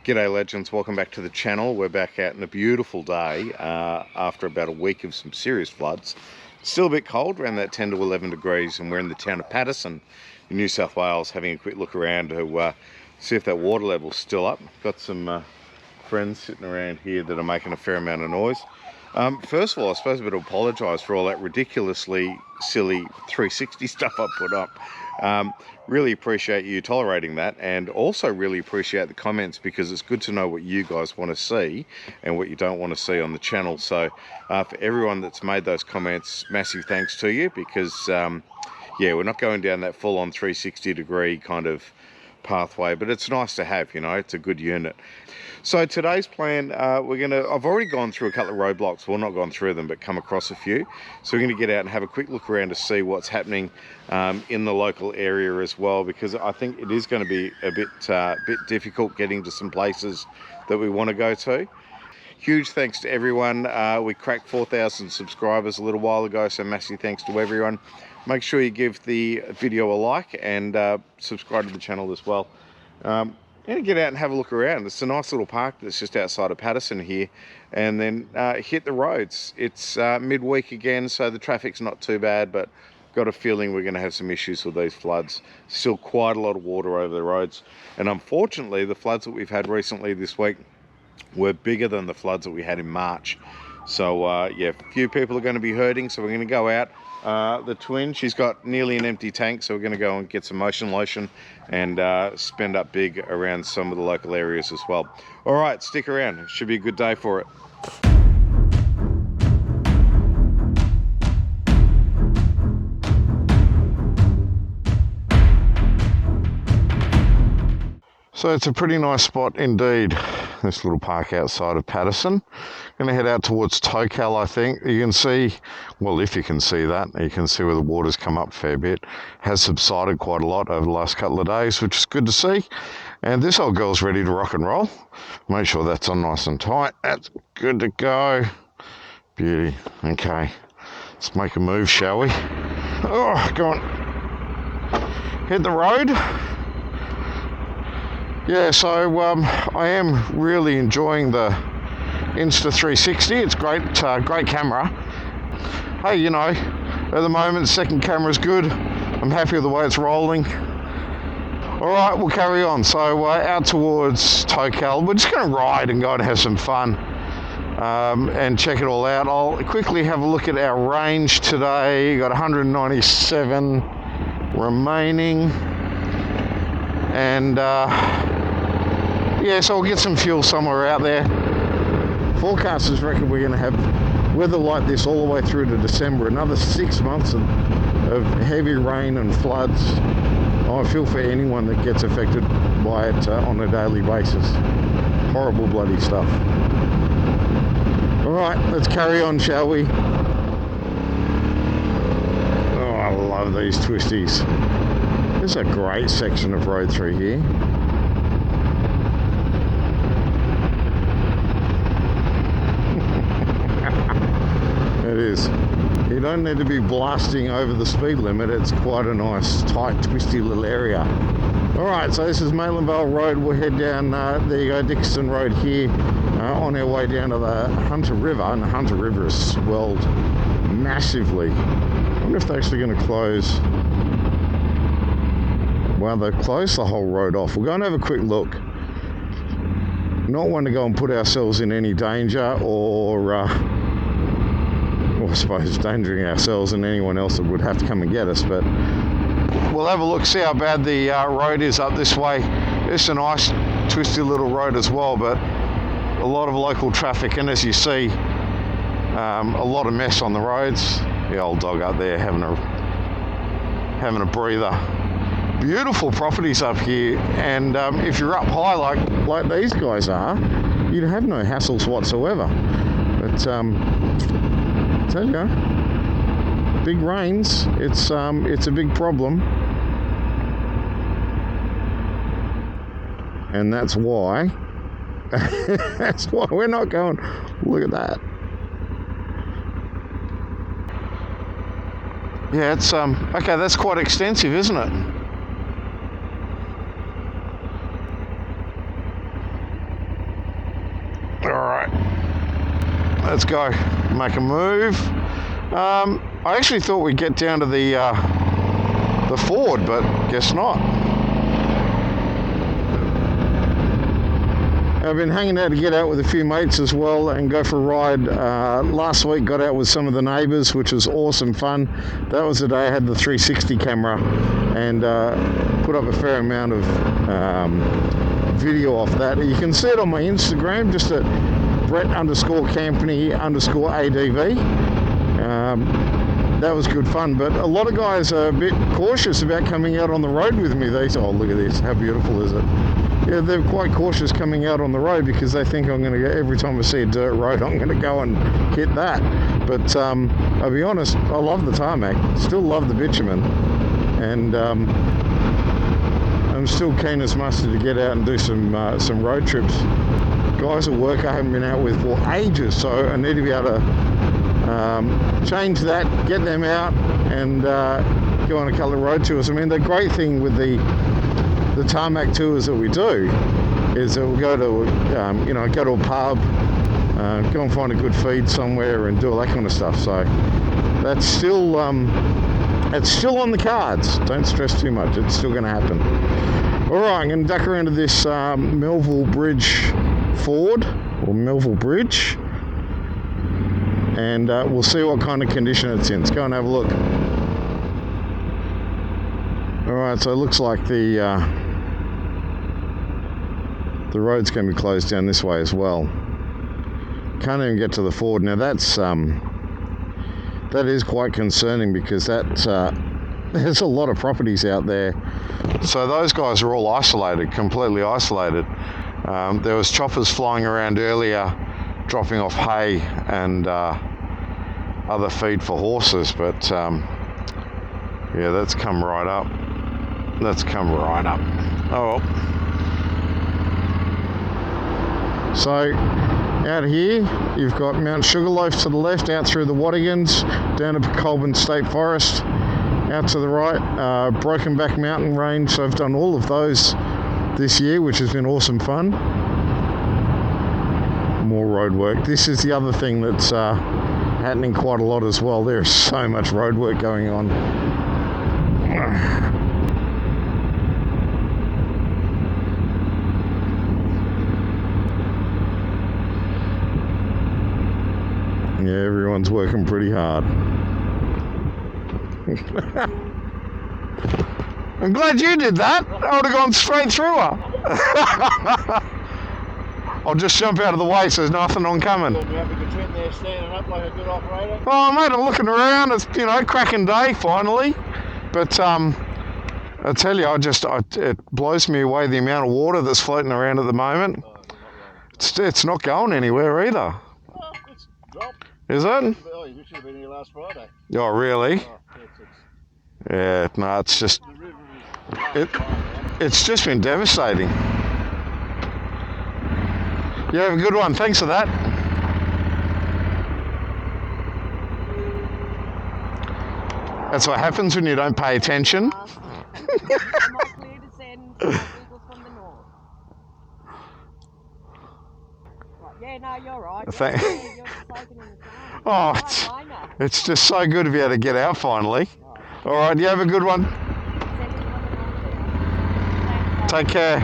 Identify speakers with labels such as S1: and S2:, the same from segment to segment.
S1: G'day legends, welcome back to the channel. We're back out in a beautiful day after about a week of some serious floods. It's still a bit cold, around that 10 to 11 degrees, and we're in the town of Paterson in New South Wales having a quick look around to see if that water level's still up. Got some friends sitting around here that are making a fair amount of noise. First of all, I suppose I better apologise for all that ridiculously silly 360 stuff I put up. Really appreciate you tolerating that, and also really appreciate the comments, because it's good to know what you guys want to see and what you don't want to see on the channel. So for everyone that's made those comments, massive thanks to you, because yeah, we're not going down that full-on 360 degree kind of pathway, but it's nice to have, you know, it's a good unit. So today's plan, I've already gone through a couple of roadblocks, well, not gone through them, but come across a few. So we're going to get out and have a quick look around to see what's happening in the local area as well, because I think it is going to be a bit difficult getting to some places that we want to go to. Huge thanks to everyone. We cracked 4,000 subscribers a little while ago, so massive thanks to everyone. Make sure you give the video a like and subscribe to the channel as well. And get out and have a look around. It's a nice little park that's just outside of Paterson here, and then hit the roads. It's midweek again, so the traffic's not too bad, but got a feeling we're going to have some issues with these floods. Still quite a lot of water over the roads, and unfortunately the floods that we've had recently this week were bigger than the floods that we had in March. So yeah, a few people are going to be hurting, so we're going to go out. The twin, she's got nearly an empty tank, so we're going to go and get some motion lotion and spend up big around some of the local areas as well. All right, stick around. It should be a good day for it. So it's a pretty nice spot indeed, this little park outside of Paterson. Going to head out towards Tocal, I think. You can see, well, if you can see that, you can see where the water's come up a fair bit. Has subsided quite a lot over the last couple of days, which is good to see. And this old girl's ready to rock and roll. Make sure that's on nice and tight. That's good to go. Beauty. Okay, let's make a move, shall we? Oh, go on. Hit the road. Yeah, so I am really enjoying the Insta360. It's great, great camera. Hey, you know, at the moment, the second camera's good. I'm happy with the way it's rolling. All right, we'll carry on. So out towards Tocal. We're just going to ride and go and have some fun and check it all out. I'll quickly have a look at our range today. Got 197 remaining. And yeah, so we'll get some fuel somewhere out there. Forecasters reckon we're going to have weather like this all the way through to December. Another 6 months of heavy rain and floods. I feel for anyone that gets affected by it on a daily basis. Horrible bloody stuff. All right, let's carry on, shall we? Oh, I love these twisties. There's a great section of road through here. It is. You don't need to be blasting over the speed limit. It's quite a nice, tight, twisty little area. All right, so this is Maitland Vale Road. We'll head down, there you go, Dickinson Road here, on our way down to the Hunter River, and the Hunter River is swelled massively. I wonder if they're actually going to close. Well, they've closed the whole road off. We'll go and have a quick look. Not one to go and put ourselves in any danger, or well, I suppose endangering ourselves and anyone else that would have to come and get us, but we'll have a look, see how bad the road is up this way. It's a nice twisty little road as well, but a lot of local traffic, and as you see, a lot of mess on the roads. The old dog up there having a breather. Beautiful properties up here, and if you're up high like these guys are, you'd have no hassles whatsoever. But there you go. Big rains, it's a big problem, and that's why we're not going. Look at that. Yeah, it's okay. That's quite extensive, isn't it? let's go. Make a move. I actually thought we'd get down to the ford, but guess not. I've been hanging out to get out with a few mates as well and go for a ride. Last week got out with some of the neighbours, which was awesome fun. That was the day I had the 360 camera and put up a fair amount of video off that. You can see it on my Instagram, just at Brett_Campany_ADV. That was good fun, but a lot of guys are a bit cautious about coming out on the road with me. They say, oh, look at this, how beautiful is it? Yeah, they're quite cautious coming out on the road because they think I'm going to go, every time I see a dirt road, I'm going to go and hit that. But I'll be honest, I love the tarmac, still love the bitumen, and I'm still keen as mustard to get out and do some road trips. Guys at work I haven't been out with for ages, so I need to be able to change that, get them out, and go on a couple of road tours. I mean, the great thing with the tarmac tours that we do is that we'll go to, go to a pub, go and find a good feed somewhere and do all that kind of stuff. So that's still, it's still on the cards. Don't stress too much. It's still going to happen. All right, I'm going to duck around to this Melville Bridge Ford, or Melville Bridge, and we'll see what kind of condition it's in. Let's go and have a look. All right, so it looks like the road's going to be closed down this way as well. Can't even get to the ford. Now that is quite concerning because there's a lot of properties out there. So those guys are all isolated, completely isolated. There was choppers flying around earlier, dropping off hay and other feed for horses, but yeah, that's come right up. That's come right up. Oh well. So out here you've got Mount Sugarloaf to the left, out through the Wattigans, down to Colburn State Forest, out to the right, Broken Back Mountain Range. So I've done all of those this year, which has been awesome fun. More road work. This is the other thing that's happening quite a lot as well. There's so much road work going on. Yeah, everyone's working pretty hard. I'm glad you did that. I would have gone straight through her. I'll just jump out of the way so there's nothing oncoming.
S2: You happy to sit there standing up like a good operator?
S1: Oh mate, I'm looking around. It's, cracking day finally. But I tell you, it blows me away the amount of water that's floating around at the moment. It's not going anywhere either.
S2: Oh, it's dropped.
S1: Is it?
S2: Oh, you should have been here last Friday.
S1: Oh really?
S2: Oh,
S1: Yeah, no, it's just
S2: the river is
S1: it's just been devastating. You have a good one. Thanks for that. That's what happens when you don't pay attention.
S3: Am I clear to send Google from the north? Right, yeah, no, you're right. You're soaking in the sun.
S1: Oh, it's just so good to be able to get out finally. All right, you have a good one. Take care.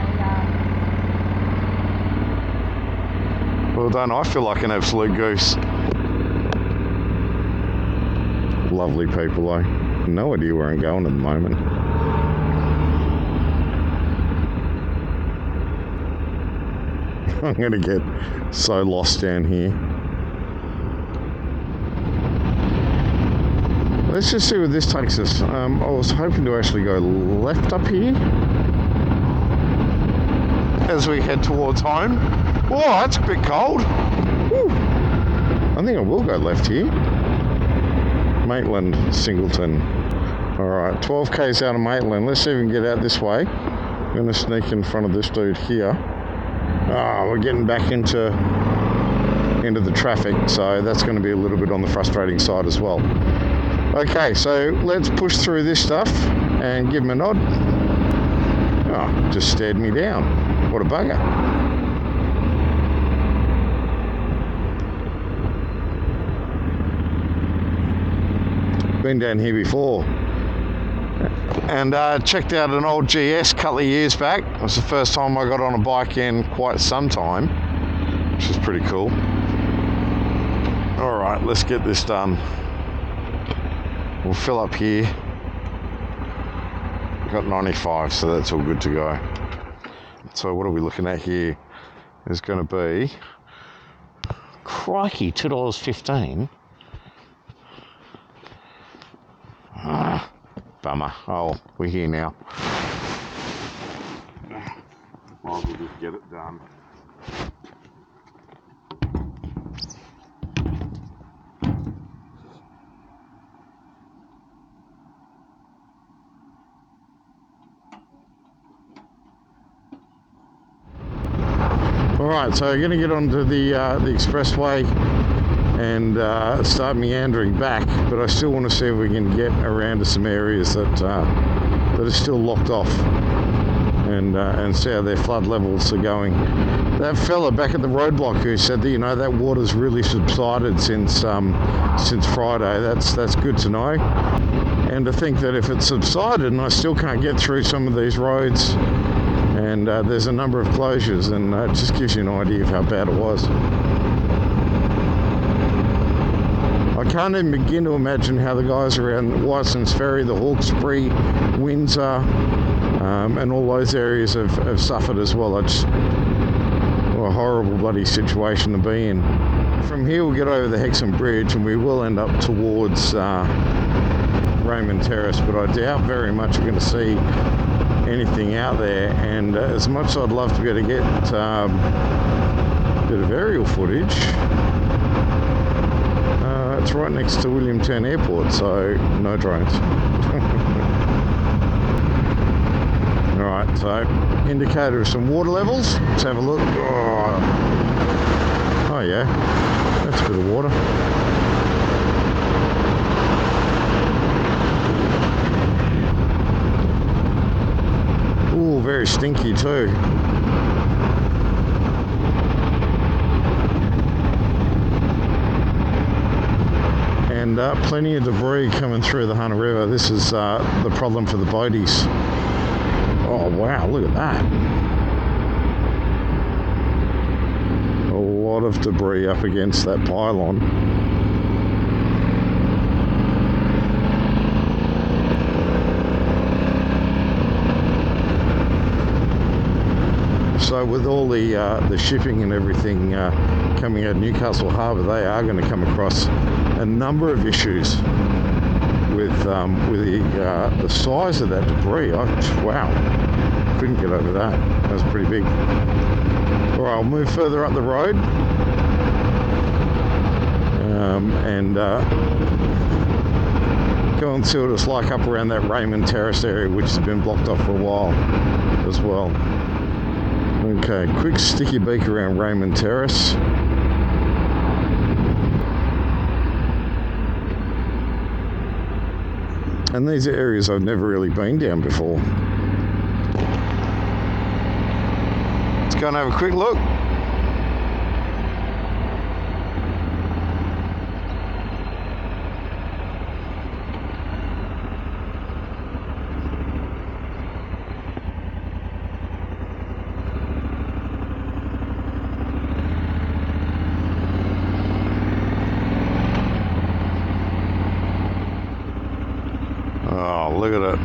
S1: Well done. I feel like an absolute goose. Lovely people, though. No idea where I'm going at the moment. I'm going to get so lost down here. Let's just see where this takes us. I was hoping to actually go left up here as we head towards home. Oh, that's a bit cold. Woo. I think I will go left here. Maitland, Singleton. Alright, 12 k's out of Maitland. Let's see if we can get out this way. I'm going to sneak in front of this dude here. We're getting back into the traffic, so that's going to be a little bit on the frustrating side as well. Okay, so let's push through this stuff and give him a nod. Oh, just stared me down. What a bugger. been down here before. And checked out an old GS a couple of years back. It was the first time I got on a bike in quite some time, which is pretty cool. All right, let's get this done. We'll fill up here. We've got 95, so that's all good to go. So what are we looking at here? There's going to be, crikey, $2.15. Bummer. Oh, we're here now. Might as well just get it done. Alright, so I'm going to get onto the expressway and start meandering back, but I still want to see if we can get around to some areas that are still locked off and see how their flood levels are going. That fella back at the roadblock who said that, you know, that water's really subsided since Friday, that's good to know. And to think that if it subsided and I still can't get through some of these roads, and there's a number of closures, and it just gives you an idea of how bad it was. I can't even begin to imagine how the guys around Wysons Ferry, the Hawkesbury, Windsor, and all those areas have suffered as well. It's what a horrible bloody situation to be in. From here we'll get over the Hexham Bridge and we will end up towards Raymond Terrace, but I doubt very much we're going to see anything out there. And as much as I'd love to be able to get a bit of aerial footage, it's right next to Williamtown Airport, so no drones. Alright, so indicator of some water levels. Let's have a look. Oh yeah, that's a bit of water. Ooh, very stinky too. And plenty of debris coming through the Hunter River. This is the problem for the boaties. Oh wow, look at that. A lot of debris up against that pylon. So with all the shipping and everything coming out of Newcastle Harbour, they are going to come across a number of issues with the size of that debris. Wow, couldn't get over that. That was pretty big. All right, I'll move further up the road and go and see what it's like up around that Raymond Terrace area, which has been blocked off for a while as well. Okay, quick sticky beak around Raymond Terrace. And these are areas I've never really been down before. Let's go and have a quick look. Oh, look at it.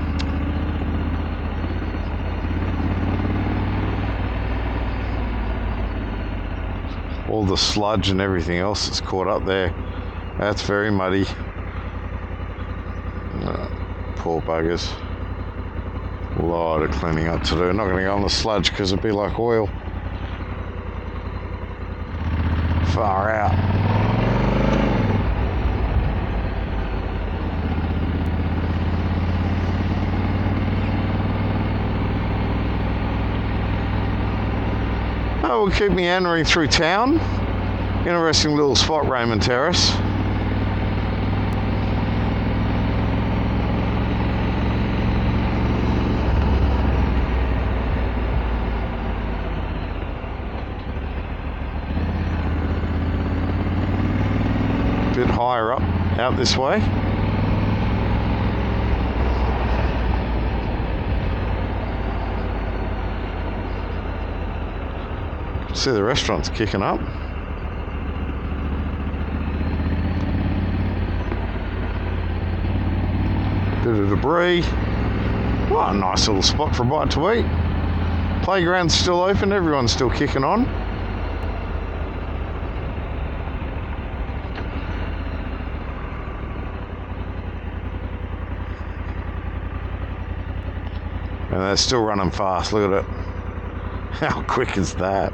S1: All the sludge and everything else that's caught up there. That's very muddy. Poor buggers. A lot of cleaning up to do. Not going to go on the sludge because it'd be like oil. Far out. Oh, we'll keep meandering through town. Interesting little spot, Raymond Terrace. Bit higher up, out this way. See the restaurant's kicking up. Bit of debris. What a nice little spot for a bite to eat. Playground's still open, everyone's still kicking on. And they're still running fast, look at it. How quick is that?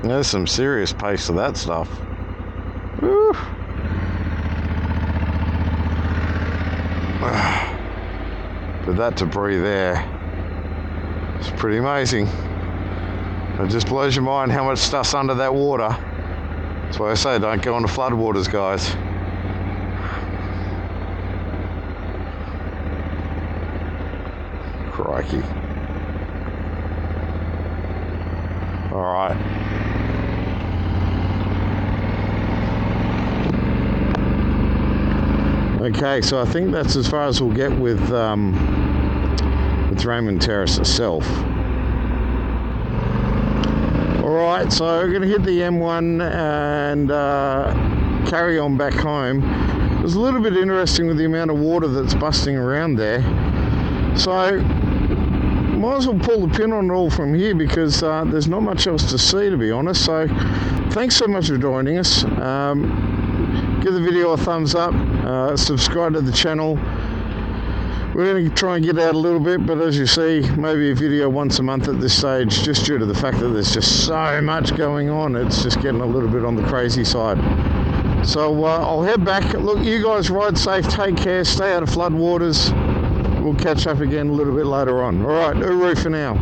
S1: There's some serious pace to that stuff. Woo. But that debris there, it's pretty amazing. It just blows your mind how much stuff's under that water. That's why I say don't go into floodwaters, guys. Crikey. All right. Okay, so I think that's as far as we'll get with Raymond Terrace itself. All right, so we're going to hit the M1 and carry on back home. It was a little bit interesting with the amount of water that's busting around there. So might as well pull the pin on it all from here because there's not much else to see, to be honest. So thanks so much for joining us. Give the video a thumbs up, subscribe to the channel. We're going to try and get out a little bit, but as you see, maybe a video once a month at this stage, just due to the fact that there's just so much going on. It's just getting a little bit on the crazy side. So I'll head back. Look, you guys ride safe, take care, stay out of flood waters. We'll catch up again a little bit later on. All right, hooroo for now.